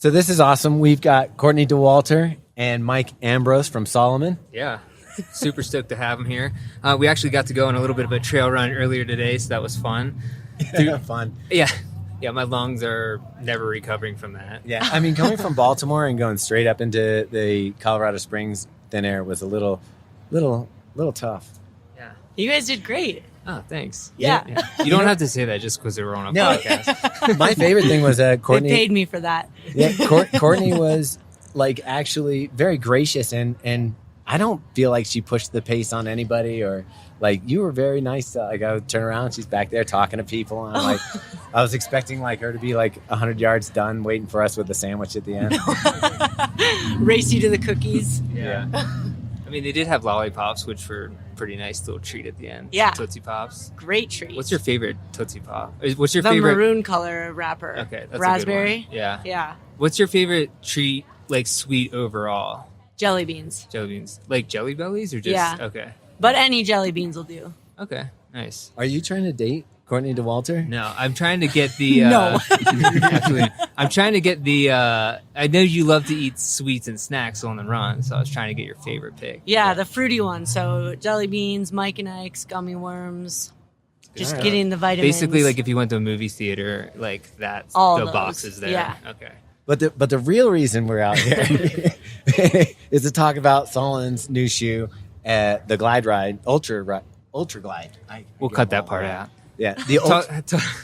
So this is awesome. We've got Courtney Dauwalter and Mike Ambrose from Salomon. Yeah, super stoked to have them here. We actually got to go on a little bit of a trail run earlier today, so that was fun. Fun. Yeah, my lungs are never recovering from that. Yeah, I mean, coming from Baltimore and going straight up into the Colorado Springs thin air was a little tough. Yeah. You guys did great. Oh, thanks. Yeah. You don't have to say that just because we're on a podcast. My favorite thing was Courtney. They paid me for that. Yeah, Courtney was like actually very gracious, and I don't feel like she pushed the pace on anybody, or like you were very nice. Like I would turn around, she's back there talking to people, and I'm like, I was expecting like her to be like 100 yards done, waiting for us with the sandwich at the end. Race you to the cookies. Yeah. I mean, they did have lollipops, which were pretty nice little treat at the end. Yeah. Tootsie Pops. Great treat. What's your favorite Tootsie Pop? What's your the favorite? maroon color wrapper. Okay, that's raspberry. A good one. Yeah. Yeah. What's your favorite treat, like sweet overall? Jelly beans. Jelly beans. Like Jelly Bellies or just? Yeah. Okay. But any jelly beans will do. Okay, nice. Are you trying to date Courtney Dauwalter? No, I'm trying to get the... No. Absolutely. I'm trying to get the... I know you love to eat sweets and snacks on the run, so I was trying to get your favorite pick. Yeah, the fruity one. So jelly beans, Mike and Ike's, gummy worms. Just Alright. getting the vitamins. Basically, like if you went to a movie theater, like that's All the those. boxes there. Yeah. Okay. But the real reason we're out here is to talk about Salomon's new shoe, the Glide Ride, Ultra Glide. We'll cut that part out. Yeah,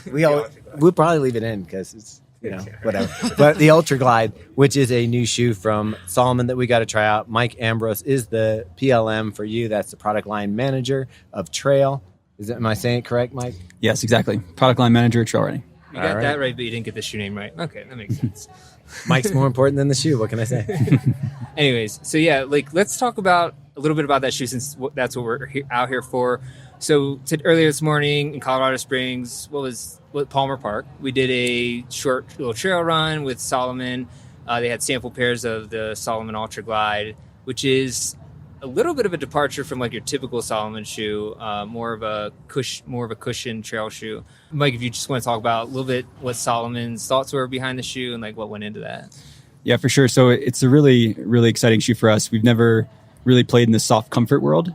we'll probably leave it in because it's whatever. But the Ultra Glide, which is a new shoe from Salomon that we got to try out. Mike Ambrose is the PLM for you. That's the product line manager of Trail. Am I saying it correct, Mike? Yes, exactly. Product line manager, trail running. You got that right, but you didn't get the shoe name right. Okay, that makes sense. Mike's more important than the shoe. What can I say? Anyways, so yeah, like let's talk about a little bit about that shoe since that's what we're out here for. So earlier this morning in Colorado Springs, Palmer Park, we did a short little trail run with Salomon. They had sample pairs of the Salomon Ultra Glide, which is a little bit of a departure from like your typical Salomon shoe, more of a cushion trail shoe. Mike, if you just want to talk about a little bit what Salomon's thoughts were behind the shoe and like what went into that. Yeah, for sure. So it's a really, really exciting shoe for us. We've never really played in the soft comfort world.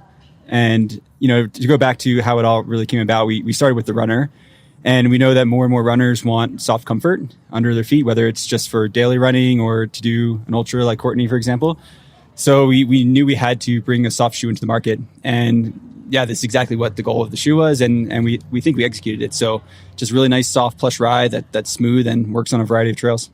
And, to go back to how it all really came about, we started with the runner. And we know that more and more runners want soft comfort under their feet, whether it's just for daily running or to do an ultra like Courtney, for example. So we knew we had to bring a soft shoe into the market. And yeah, that's exactly what the goal of the shoe was. And we think we executed it. So just really nice, soft, plush ride that's smooth and works on a variety of trails.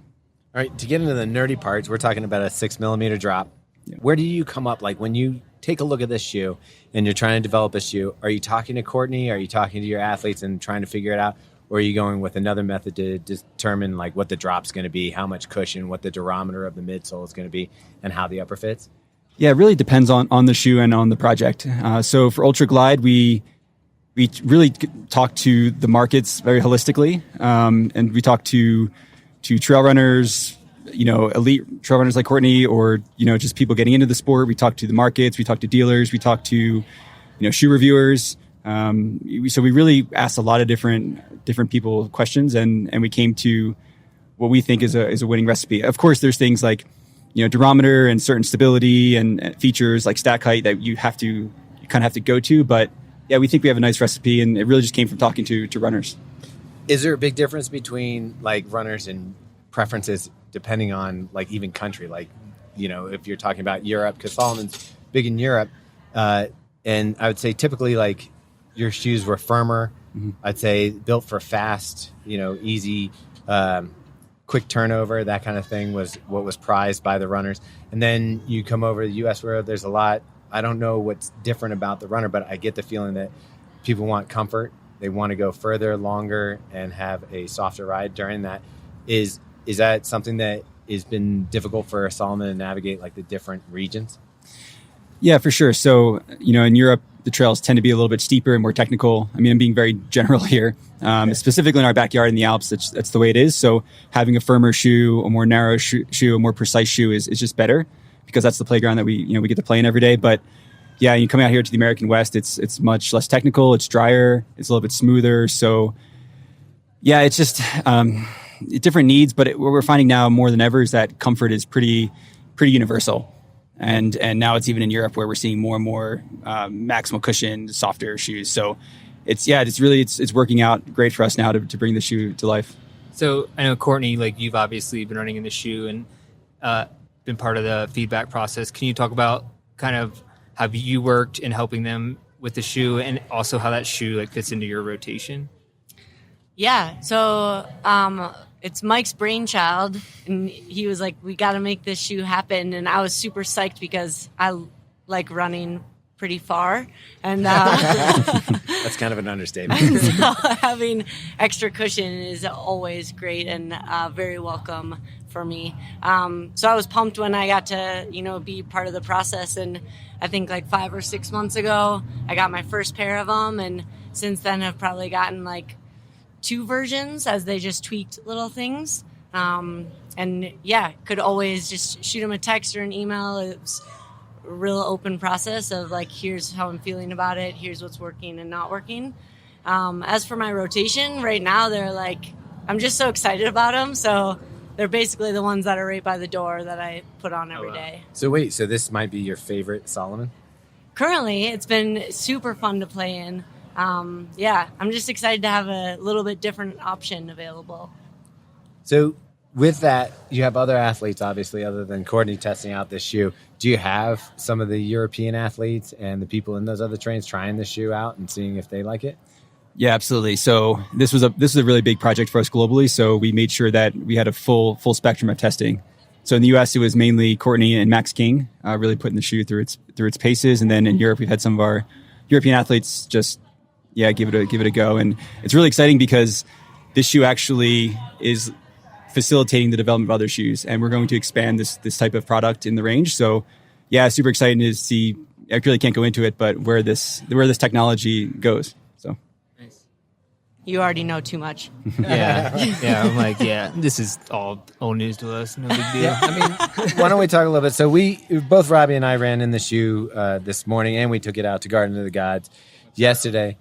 All right, to get into the nerdy parts, we're talking about a 6mm drop. Yeah. Where do you come up? Like when you take a look at this shoe and you're trying to develop a shoe, are you talking to Courtney? Are you talking to your athletes and trying to figure it out? Or are you going with another method to determine like what the drop's going to be, how much cushion, what the durometer of the midsole is going to be, and how the upper fits? Yeah, it really depends on the shoe and on the project. So for Ultra Glide, we really talk to the markets very holistically, and we talk to trail runners, elite trail runners like Courtney, or just people getting into the sport. We talk to the markets, we talk to dealers, we talk to shoe reviewers. So we really asked a lot of different people questions, and we came to what we think is a winning recipe. Of course, there's things like durometer and certain stability and features like stack height that you kind of have to go to. But yeah, we think we have a nice recipe, and it really just came from talking to runners. Is there a big difference between like runners and preferences depending on like even country? Like, if you're talking about Europe, because Salomon's big in Europe, and I would say typically like your shoes were firmer. Mm-hmm. I'd say built for fast, easy, quick turnover, that kind of thing was what was prized by the runners. And then you come over to the U.S. where there's a lot. I don't know what's different about the runner, but I get the feeling that people want comfort. They want to go further, longer, and have a softer ride during that. Is that something that has been difficult for Salomon to navigate, like the different regions? Yeah, for sure. So, in Europe, the trails tend to be a little bit steeper and more technical. I mean, I'm being very general here. Specifically in our backyard in the Alps, that's the way it is. So having a firmer shoe, a more narrow shoe, a more precise shoe is just better, because that's the playground that we get to play in every day. But yeah, you coming out here to the American West, it's much less technical. It's drier. It's a little bit smoother. So yeah, it's just different needs, but what we're finding now more than ever is that comfort is pretty universal. And now it's even in Europe where we're seeing more and more maximal cushion, softer shoes. So it's working out great for us now to bring the shoe to life. So I know, Courtney, like you've obviously been running in the shoe and been part of the feedback process. Can you talk about kind of how you worked in helping them with the shoe and also how that shoe like fits into your rotation? Yeah. So it's Mike's brainchild, and he was like, we got to make this shoe happen. And I was super psyched because I like running pretty far. And that's kind of an understatement. So having extra cushion is always great and very welcome for me. So I was pumped when I got to, be part of the process. And I think like 5 or 6 months ago, I got my first pair of them. And since then I've probably gotten like 2 versions as they just tweaked little things. And yeah, could always just shoot them a text or an email. It's a real open process of like, here's how I'm feeling about it. Here's what's working and not working. As for my rotation right now, they're like, I'm just so excited about them. So they're basically the ones that are right by the door that I put on every day. So wait, so this might be your favorite Salomon? Currently, it's been super fun to play in. Yeah, I'm just excited to have a little bit different option available. So with that, you have other athletes, obviously, other than Courtney testing out this shoe. Do you have some of the European athletes and the people in those other trains trying the shoe out and seeing if they like it? Yeah, absolutely. So this was a really big project for us globally. So we made sure that we had a full spectrum of testing. So in the US, it was mainly Courtney and Max King really putting the shoe through its paces, and then in Europe, we've had some of our European athletes just give it a go. And it's really exciting because this shoe actually is facilitating the development of other shoes, and we're going to expand this type of product in the range. So yeah, super exciting to see. I really can't go into it, but where this technology goes. So you already know too much. Yeah. I'm like, this is all old news to us. No big deal. Yeah, I mean, why don't we talk a little bit? So both Robbe and I ran in the shoe this morning, and we took it out to Garden of the Gods yesterday.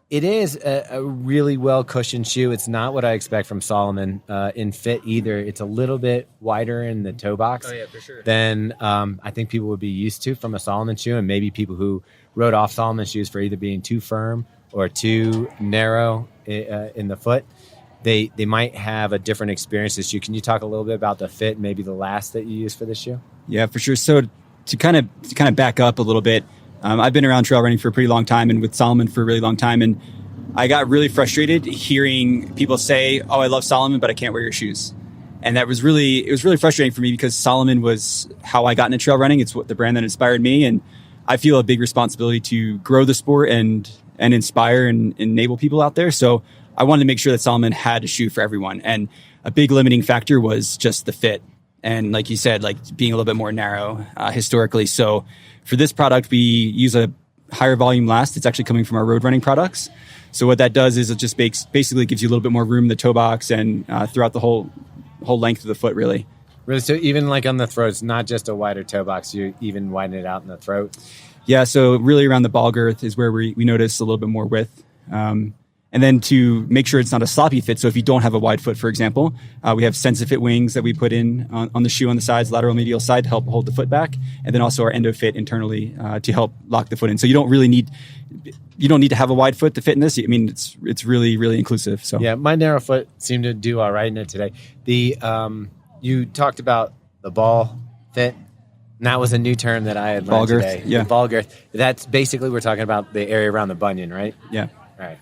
It is a really well cushioned shoe. It's not what I expect from Salomon in fit either. It's a little bit wider in the toe box for sure. than I think people would be used to from a Salomon shoe, and maybe people who wrote off Salomon shoes for either being too firm or too narrow in the foot. They might have a different experience this shoe. Can you talk a little bit about the fit, maybe the last that you used for this shoe? Yeah, for sure. So to kind of back up a little bit, I've been around trail running for a pretty long time and with Salomon for a really long time. And I got really frustrated hearing people say, oh, I love Salomon, but I can't wear your shoes. And it was really frustrating for me because Salomon was how I got into trail running. It's what the brand that inspired me. And I feel a big responsibility to grow the sport and inspire and enable people out there. So I wanted to make sure that Salomon had a shoe for everyone. And a big limiting factor was just the fit. And like you said, like being a little bit more narrow historically. So for this product, we use a higher volume last. It's actually coming from our road running products. So what that does is it just basically gives you a little bit more room in the toe box and throughout the whole length of the foot, really. Really? So even like on the throat, it's not just a wider toe box. You even widen it out in the throat? Yeah, so really around the ball girth is where we notice a little bit more width. And then to make sure it's not a sloppy fit, so if you don't have a wide foot, for example, we have SensiFit wings that we put in on the shoe on the sides, lateral medial side, to help hold the foot back, and then also our EndoFit internally to help lock the foot in. So you don't need to have a wide foot to fit in this. I mean, it's really, really inclusive. So yeah, my narrow foot seemed to do all right in it today. You talked about the ball fit. And that was a new term that I had learned today. Yeah. Ball girth. That's basically, we're talking about the area around the bunion, right? Yeah. All right.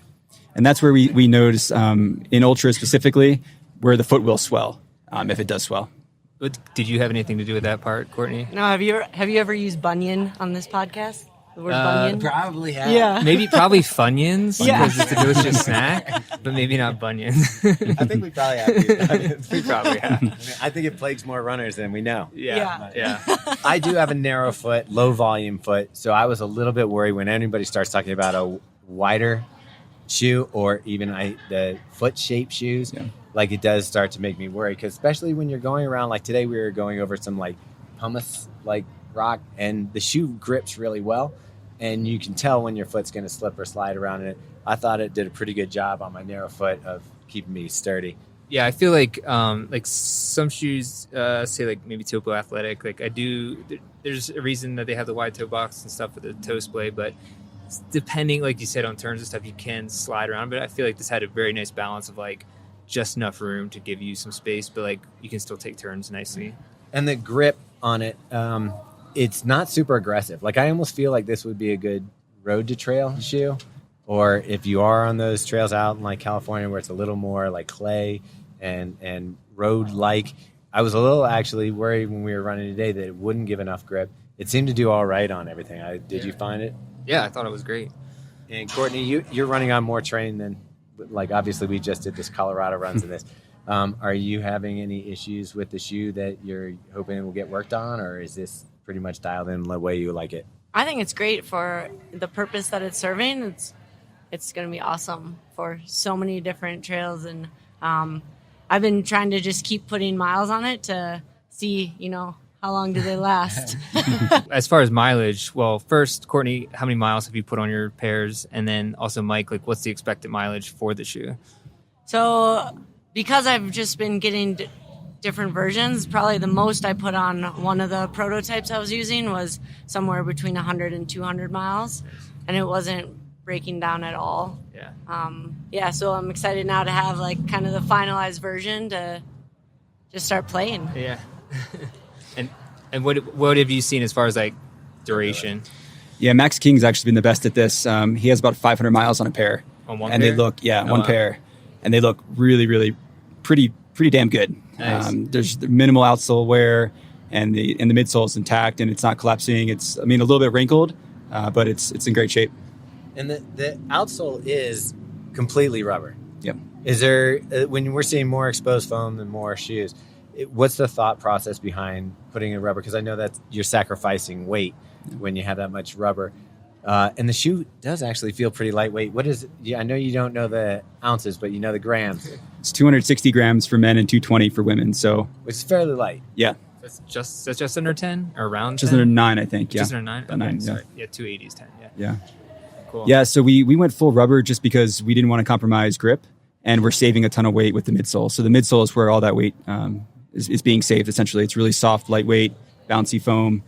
And that's where we notice in Ultra specifically where the foot will swell, if it does swell. But did you have anything to do with that part, Courtney? No, have you ever used bunion on this podcast? The word bunion? Probably have. Yeah. Probably Funyuns, Yeah. because it's a delicious snack, but maybe not bunions. I think we probably have used onions. We probably have. I think it plagues more runners than we know. Yeah. I do have a narrow foot, low volume foot, so I was a little bit worried when anybody starts talking about a wider shoe or even the foot shaped shoes. Yeah. Like, it does start to make me worry, because especially when you're going around, like today we were going over some like pumice like rock, and the shoe grips really well, and you can tell when your foot's going to slip or slide around in it. I thought it did a pretty good job on my narrow foot of keeping me sturdy. Yeah, I feel like some shoes, say like maybe Topo Athletic, like there's a reason that they have the wide toe box and stuff with the toe splay, but depending, like you said, on turns and stuff, you can slide around. But I feel like this had a very nice balance of like just enough room to give you some space, but like you can still take turns nicely. And the grip on it, it's not super aggressive. Like I almost feel like this would be a good road to trail shoe. Or if you are on those trails out in like California where it's a little more like clay and road like, I was a little actually worried when we were running today that it wouldn't give enough grip. It seemed to do all right on everything. Did you find it? Yeah, I thought it was great. And Courtney, you're running on more training than, like obviously we just did this Colorado runs in this. Are you having any issues with the shoe that you're hoping will get worked on, or is this pretty much dialed in the way you like it? I think it's great for the purpose that it's serving. It's going to be awesome for so many different trails. And I've been trying to just keep putting miles on it to see, how long do they last? As far as mileage, well, first, Courtney, how many miles have you put on your pairs? And then also, Mike, like, what's the expected mileage for the shoe? So because I've just been getting different versions, probably the most I put on one of the prototypes I was using was somewhere between 100 and 200 miles. And it wasn't breaking down at all. Yeah. So I'm excited now to have like kind of the finalized version to just start playing. Yeah. and what have you seen as far as like duration? Yeah, Max King's actually been the best at this. He has about 500 miles on a pair. On one and pair? They look, one pair. And they look really, really pretty damn good. Nice. There's minimal outsole wear, and the midsole is intact, and it's not collapsing. It's, a little bit wrinkled, but it's in great shape. And the outsole is completely rubber. Yep. Is there, when we're seeing more exposed foam and more shoes, what's the thought process behind putting in rubber? Because I know that you're sacrificing weight when you have that much rubber. And the shoe does actually feel pretty lightweight. What is it? Yeah, I know you don't know the ounces, but you know the grams. It's 260 grams for men and 220 for women. So Which is fairly light. yeah, That's just under 10 or around just 10? under 9, I think. Yeah, Just under 9? About 9, yeah. Sorry. Yeah, 280 is 10. Yeah. Yeah. Cool. Yeah, so we went full rubber just because we didn't want to compromise grip, and we're saving a ton of weight with the midsole. So the midsole is where all that weight is being saved, essentially. It's really soft, lightweight, bouncy foam.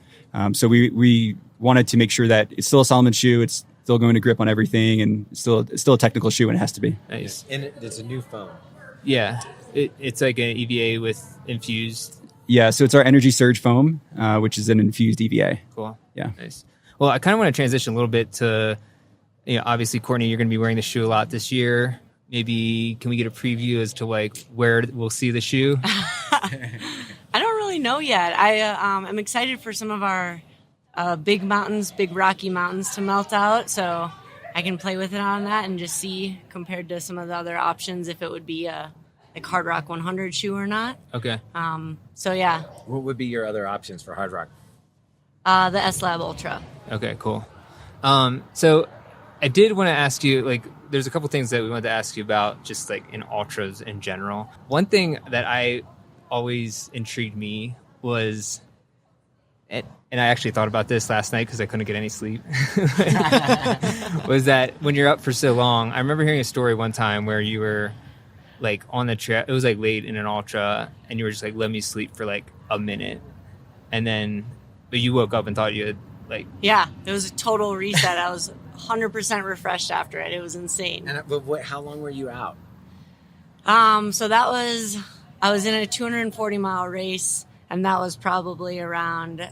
So we wanted to make sure that it's still a Salomon shoe, it's still going to grip on everything, and it's still a technical shoe, and it has to be. Nice. And it's a new foam. Yeah. It's like an EVA with infused. Yeah, so it's our Energy Surge foam, which is an infused EVA. Cool. Yeah. Nice. Well, I kind of want to transition a little bit to, obviously, Courtney, you're going to be wearing the shoe a lot this year. Maybe can we get a preview as to like where we'll see the shoe? I don't really know yet. I'm excited for some of our big rocky mountains to melt out, so I can play with it on that and just see compared to some of the other options if it would be a like Hard Rock 100 shoe or not. Okay. So yeah, What would be your other options for Hard Rock? the S-Lab Ultra. Okay, cool. So I did want to ask you, like, there's a couple things that we wanted to ask you about just like in ultras in general. One thing that I always intrigued me was, and I actually thought about this last night because I couldn't get any sleep, was that when you're up for so long, I remember hearing a story one time where you were like on the trail, it was like late in an ultra, and you were just like, let me sleep for like a minute. And then, but you woke up and thought you had like... Yeah, it was a total reset. I was 100% refreshed after it. It was insane. But how long were you out? So I was in a 240 mile race, and that was probably around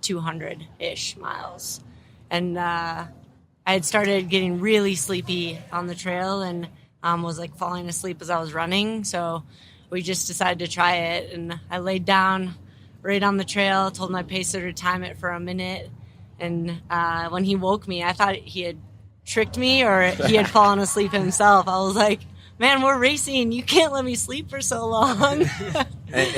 200-ish miles. And I had started getting really sleepy on the trail and was like falling asleep as I was running. So we just decided to try it, and I laid down right on the trail, told my pacer to time it for a minute. And when he woke me, I thought he had tricked me or he had fallen asleep himself. I was like, man, we're racing. You can't let me sleep for so long.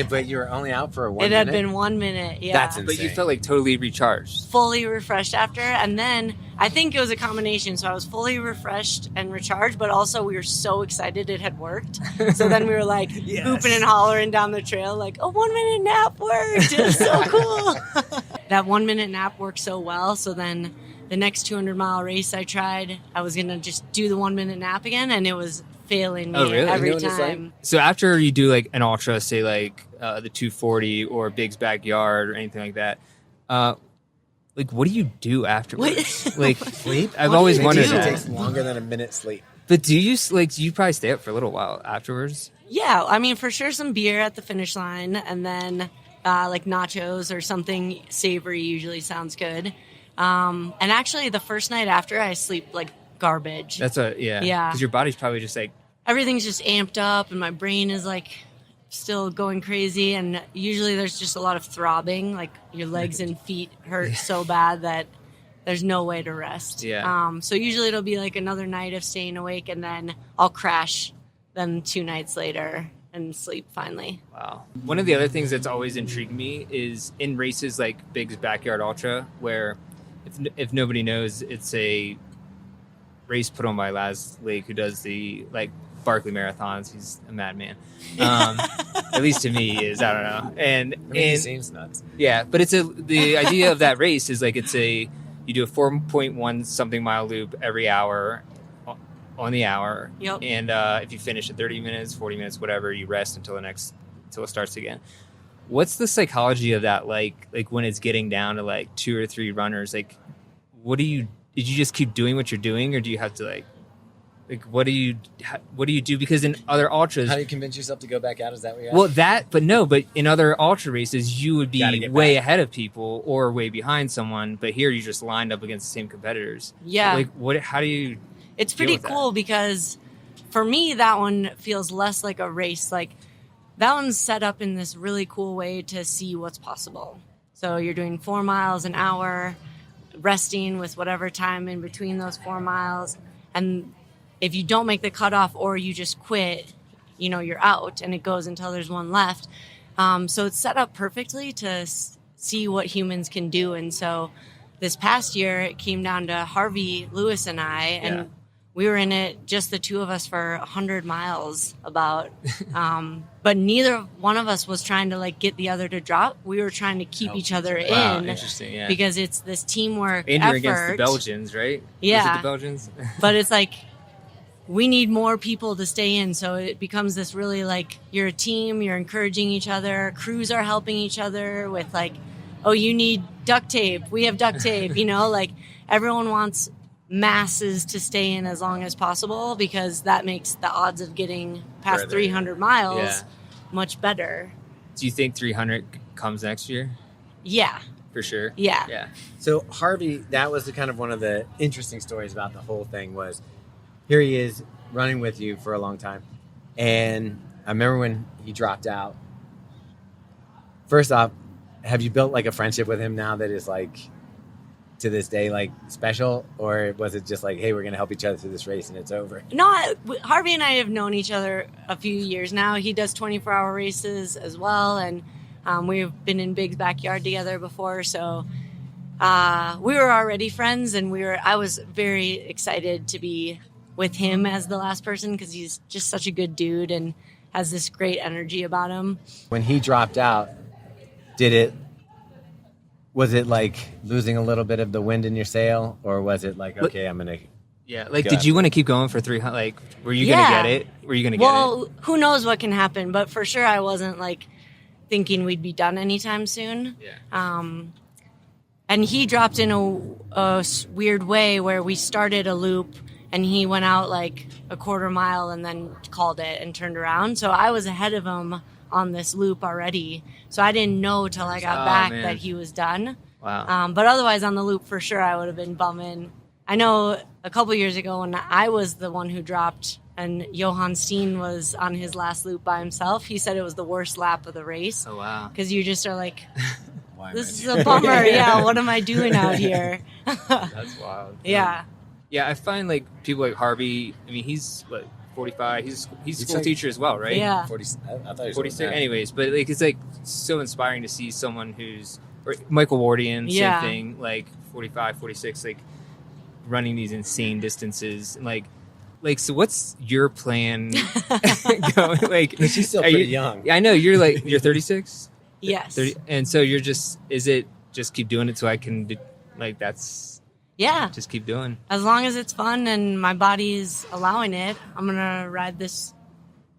But you were only out for 1 minute? It had been 1 minute, yeah. That's insane. But you felt like totally recharged. Fully refreshed after. And then I think it was a combination. So I was fully refreshed and recharged, but also we were so excited it had worked. So then we were like Yes. hooping and hollering down the trail like, a 1 minute nap worked. It was so cool. That 1 minute nap worked so well. So then the next 200 mile race I tried, I was going to just do the 1 minute nap again. And it was failing me Oh, really? every You know what it's like? time. So after you do like an ultra, say like the 240 or Big's Backyard or anything like that, like what do you do afterwards? Like Sleep? I've always It wondered usually that. takes longer than a minute sleep. But do you you probably stay up for a little while afterwards? Yeah, I mean, for sure, some beer at the finish line, and then like nachos or something savory usually sounds good. And actually, the first night after, I sleep like garbage. Yeah. Yeah. Because your body's probably just like, Everything's just amped up, and my brain is like still going crazy. And usually, there's just a lot of throbbing, like your legs and feet hurt so bad that there's no way to rest. Yeah. So usually, it'll be like another night of staying awake, and then I'll crash them 2 nights later and sleep finally. wow. One of the other things that's always intrigued me is in races like Big's Backyard Ultra, where if nobody knows, it's a race put on by Laz Lake, who does the like Barkley marathons. He's a madman. At least to me, he is. I don't know. And He seems nuts. yeah, but the idea of that race is like you do a 4.1 something mile loop every hour on the hour. Yep. And if you finish at 30 minutes, 40 minutes, whatever, you rest until it starts again. What's the psychology of that like when it's getting down to like 2 or 3 runners? Like, did you just keep doing what you're doing, or do you have to like what do you do? Because in other ultras, How do you convince yourself to go back out? Is that what you're well, but in other ultra races, you would Gotta be get way back. ahead of people or way behind someone. But here, you just lined up against the same competitors. Yeah. Like, what? How do you? It's deal pretty with that? cool because for me, that one feels less like a race. Like that one's set up in this really cool way to see what's possible. So you're doing 4 miles an hour, resting with whatever time in between those 4 miles. And if you don't make the cutoff or you just quit, you're out and it goes until there's one left. So it's set up perfectly to see what humans can do. And so this past year, it came down to Harvey, Lewis, and I, and Yeah. we were in it, just the two of us, for 100 miles about. But neither one of us was trying to like get the other to drop. We were trying to keep each other Wow, in interesting. Yeah. because it's this teamwork And you're effort. against the Belgians, right? Yeah. Was it the Belgians? But it's like we need more people to stay in, so it becomes this really like you're a team, you're encouraging each other, crews are helping each other with like, oh, you need duct tape, we have duct tape, like everyone wants masses to stay in as long as possible because that makes the odds of getting past Further, 300 miles Yeah. much better. Do you think 300 comes next year? Yeah. For sure. Yeah. Yeah. So Harvey, that was kind of one of the interesting stories about the whole thing was here he is running with you for a long time. And I remember when he dropped out. First off, have you built like a friendship with him now that is like to this day like special? Or was it just like, hey, we're going to help each other through this race and it's over? No, Harvey and I have known each other a few years now. He does 24-hour races as well, and we've been in Big's Backyard together before, so we were already friends, and I was very excited to be with him as the last person because he's just such a good dude and has this great energy about him. When he dropped out, was it like losing a little bit of the wind in your sail, or was it like, okay, I'm going to... Yeah. Like, Go did ahead. you want to keep going for 300? Like, were you going to Yeah. get it? Were you going to get it? Well, who knows what can happen, but for sure I wasn't like thinking we'd be done anytime soon. Yeah. And he dropped in a weird way where we started a loop and he went out like a quarter mile and then called it and turned around. So I was ahead of him on this loop already. So I didn't know till I got Oh, back man. that he was done. Wow. But otherwise on the loop for sure I would have been bumming. I know a couple years ago when I was the one who dropped and Johan Steen was on his last loop by himself, he said it was the worst lap of the race. Oh, wow. Because you just are like, Why am this I is here? a bummer. Yeah, what am I doing out here? That's wild. Yeah. Yeah, I find like people like Harvey. I mean, he's like 45. He's a school like- teacher as well, right? Yeah. 40, I thought he was 46. older. Anyways, but like it's like so inspiring to see someone who's or Michael Wardian, Yeah. same thing, like 45, 46, like running these insane distances, and like so. What's your plan going? Like, But she's still are pretty you- young. I know you're 36, Yes. 30, and so you're just. Is it just keep doing it so I can do, like that's. Yeah. just keep doing. As long as it's fun and my body is allowing it, I'm going to ride this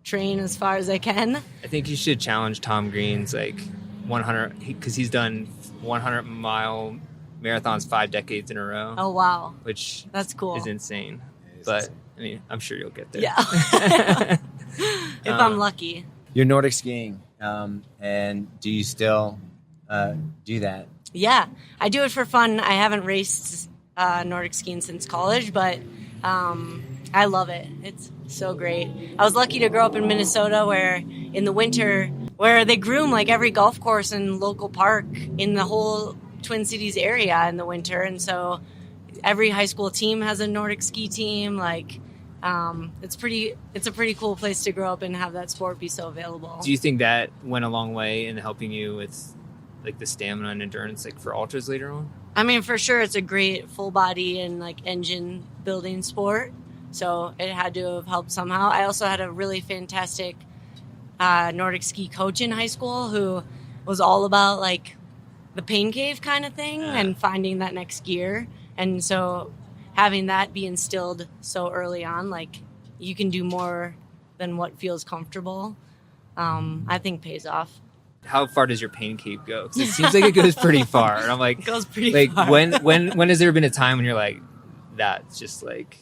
train as far as I can. I think you should challenge Tom Green's like 100, because he's done 100-mile marathons 5 decades in a row. Oh, wow. Which that's cool. Is insane. But I mean, I'm sure you'll get there. Yeah. If I'm lucky. You're Nordic skiing, and do you still do that? Yeah, I do it for fun. I haven't raced Nordic skiing since college, but I love it. It's so great. I was lucky to grow up in Minnesota, where in the winter, where they groom like every golf course and local park in the whole Twin Cities area in the winter, and so every high school team has a Nordic ski team. Like, it's a pretty cool place to grow up and have that sport be so available. Do you think that went a long way in helping you with like the stamina and endurance, like for ultras later on? I mean, for sure, it's a great full body and like engine building sport. So it had to have helped somehow. I also had a really fantastic Nordic ski coach in high school who was all about like the pain cave kind of thing and finding that next gear. And so having that be instilled so early on, like you can do more than what feels comfortable, I think pays off. How far does your pain cave go? 'Cause it seems like it goes pretty far. And I'm like, It goes pretty far. when has there been a time when you're like, that's just like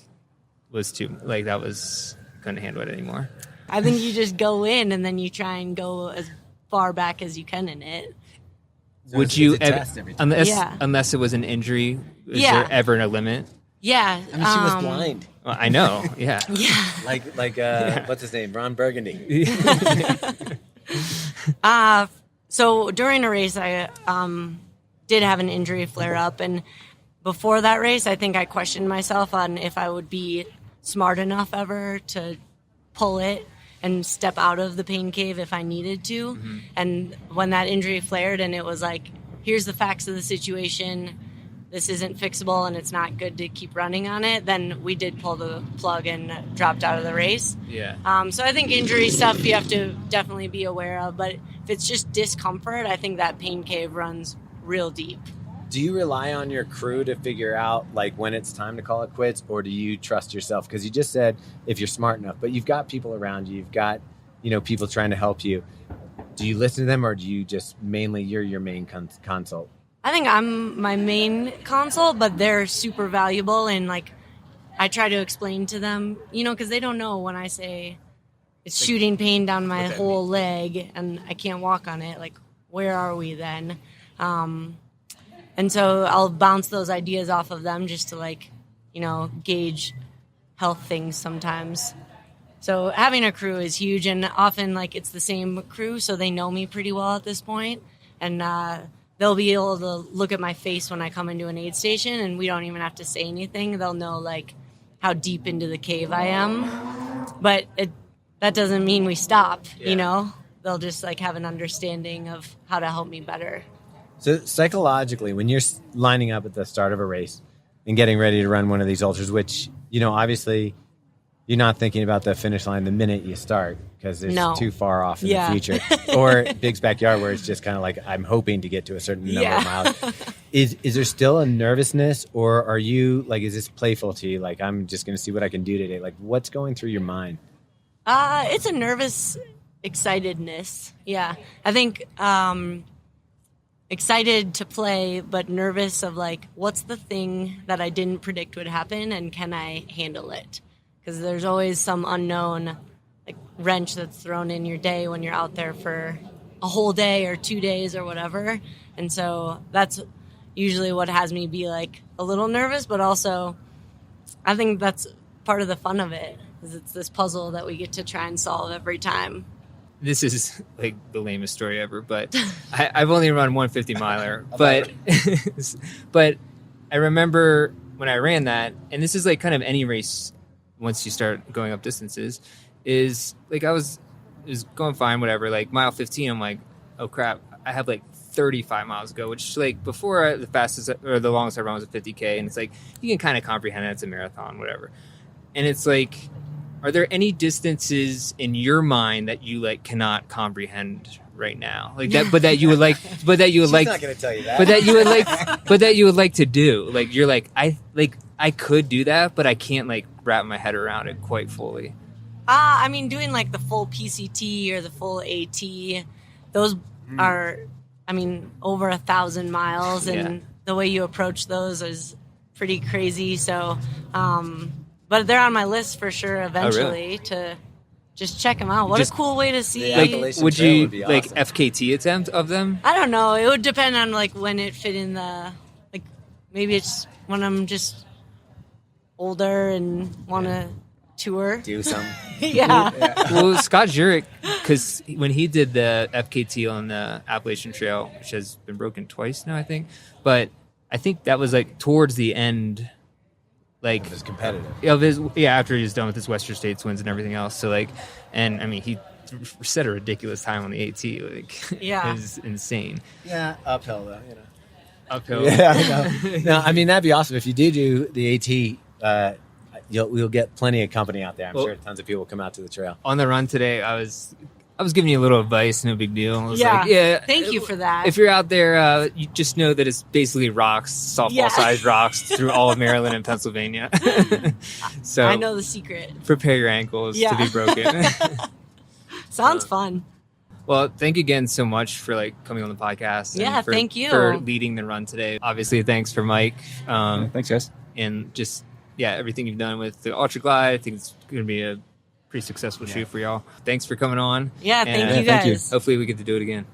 was too, like that was, couldn't handle it anymore? I think you just go in and then you try and go as far back as you can in it. So Would you, it's a test every time. unless it was an injury, is Yeah. there ever a limit? Yeah. I mean, she was blind. Well, I know, yeah. Yeah. Like what's his name? Ron Burgundy. So during a race, I did have an injury flare up, and before that race, I think I questioned myself on if I would be smart enough ever to pull it and step out of the pain cave if I needed to. Mm-hmm. And when that injury flared, and it was like, here's the facts of the situation, this isn't fixable and it's not good to keep running on it, then we did pull the plug and dropped out of the race. Yeah. So I think injury stuff you have to definitely be aware of, but if it's just discomfort, I think that pain cave runs real deep. Do you rely on your crew to figure out like when it's time to call it quits, or do you trust yourself? Because you just said if you're smart enough, but you've got people around you, you've got people trying to help you. Do you listen to them, or do you just mainly you're your main consult? I think I'm my main consult, but they're super valuable, and like I try to explain to them, because they don't know when I say it's shooting pain down my whole leg and I can't walk on it. Like, where are we then? And so I'll bounce those ideas off of them just to gauge health things sometimes. So having a crew is huge, and often it's the same crew, so they know me pretty well at this point, and they'll be able to look at my face when I come into an aid station, and we don't even have to say anything. They'll know how deep into the cave I am, but that doesn't mean we stop. They'll just have an understanding of how to help me better. So psychologically, when you're lining up at the start of a race and getting ready to run one of these ultras, which, obviously you're not thinking about the finish line the minute you start because it's too far off in the future. Or Big's Backyard, where it's just kind of I'm hoping to get to a certain number of miles. Is there still a nervousness, or are you is this playful to you? I'm just going to see what I can do today. What's going through your mind? It's a nervous excitedness. Yeah. I think excited to play, but nervous of what's the thing that I didn't predict would happen, and can I handle it? Because there's always some unknown wrench that's thrown in your day when you're out there for a whole day or 2 days or whatever. And so that's usually what has me be a little nervous, but also I think that's part of the fun of it, is it's this puzzle that we get to try and solve every time. This is the lamest story ever, but I've only run 150 miler, but I remember when I ran that, and this is kind of any race once you start going up distances, is it was going fine, whatever. Mile 15, I'm oh crap, I have 35 miles to go, which before the fastest or the longest I run was a 50K, and it's you can kind of comprehend it, it's a marathon, whatever. And it's are there any distances in your mind that you cannot comprehend right now, like that, but that you would like, but that you would She's like, not going to tell you that. but that you would like, but that you would like to do. Like you're like I could do that, but I can't like wrap my head around it quite fully. I mean, doing like the full PCT or the full AT, those are, I mean, over 1,000 miles, and the way you approach those is pretty crazy. So, but they're on my list for sure eventually to just check them out. What a cool way to see. The Like, Appalachian would Trail you would be like awesome. FKT attempt of them? I don't know. It would depend on like when it fit in the, like maybe it's when I'm just older and want to tour. Do some. Yeah. Well, Scott Jurek, because when he did the FKT on the Appalachian Trail, which has been broken twice now, I think, but I think that was like towards the end, like It was competitive. of his, after he was done with his Western States wins and everything else. So like, and I mean, he set a ridiculous time on the AT. Like, Yeah. it was insane. Yeah, uphill though. You know. Uphill. Yeah, I know. No, I mean that'd be awesome if you do the AT. You'll get plenty of company out there. I'm sure tons of people will come out to the trail. On the run today, I was giving you a little advice, no big deal. I was Yeah. like, yeah. Thank you for that. If you're out there, you just know that it's basically rocks, softball-sized rocks through all of Maryland and Pennsylvania. So I know the secret. prepare your ankles to be broken. Sounds fun. Well, thank you again so much for like coming on the podcast. and Yeah, for, thank you. for leading the run today. Obviously, thanks for Mike. Thanks, guys. And just everything you've done with the Ultra Glide. I think it's going to be a pretty successful shoot for y'all. Thanks for coming on. Yeah, And, thank you thank you. guys. Hopefully, we get to do it again.